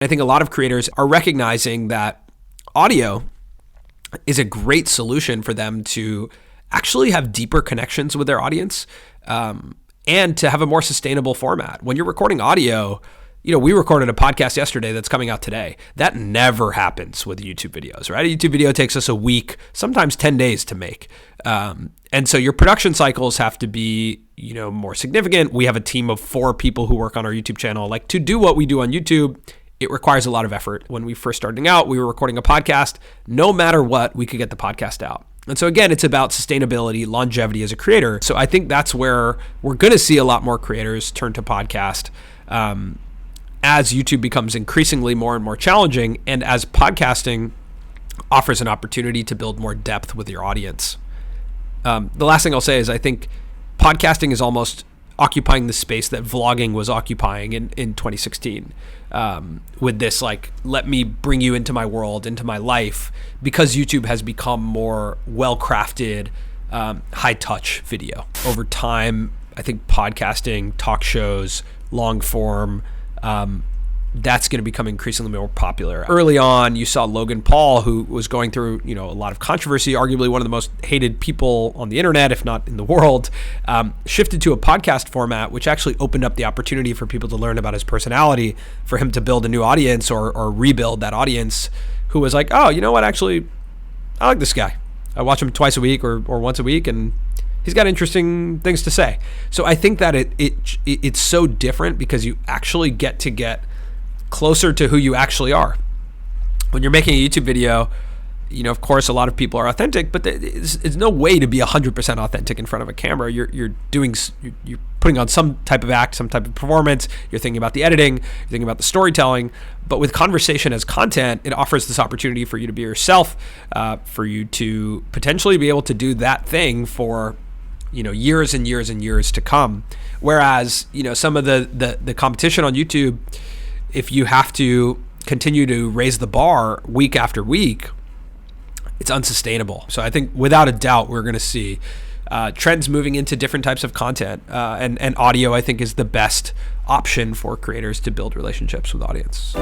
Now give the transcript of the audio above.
I think a lot of creators are recognizing that audio is a great solution for them to actually have deeper connections with their audience, and to have a more sustainable format. When you're recording audio, we recorded a podcast yesterday that's coming out today. That never happens with YouTube videos, right? A YouTube video takes us a week, sometimes 10 days to make. And so your production cycles have to be, more significant. We have a team of 4 people who work on our YouTube channel. Like, to do what we do on YouTube, it requires a lot of effort. When we first starting out, we were recording a podcast. No matter what, we could get the podcast out. And so again, it's about sustainability, longevity as a creator. So I think that's where we're going to see a lot more creators turn to podcast as YouTube becomes increasingly more and more challenging, and as podcasting offers an opportunity to build more depth with your audience. The last thing I'll say is I think podcasting is almost occupying the space that vlogging was occupying in 2016, with this, like, let me bring you into my world, into my life, because YouTube has become more well-crafted, high-touch video. Over time, I think podcasting, talk shows, long form, that's going to become increasingly more popular. Early on, you saw Logan Paul, who was going through, a lot of controversy, arguably one of the most hated people on the internet, if not in the world, shifted to a podcast format, which actually opened up the opportunity for people to learn about his personality, for him to build a new audience or rebuild that audience who was like, oh, you know what, actually, I like this guy. I watch him twice a week or once a week, and he's got interesting things to say. So I think that it's so different because you actually get closer to who you actually are. When you're making a YouTube video, of course, a lot of people are authentic, but it's no way to be 100% authentic in front of a camera. You're putting on some type of act, some type of performance. You're thinking about the editing, you're thinking about the storytelling. But with conversation as content, it offers this opportunity for you to be yourself, for you to potentially be able to do that thing for years and years and years to come. Whereas, some of the competition on YouTube, if you have to continue to raise the bar week after week, it's unsustainable. So I think without a doubt, we're going to see trends moving into different types of content, and audio, I think, is the best option for creators to build relationships with audience.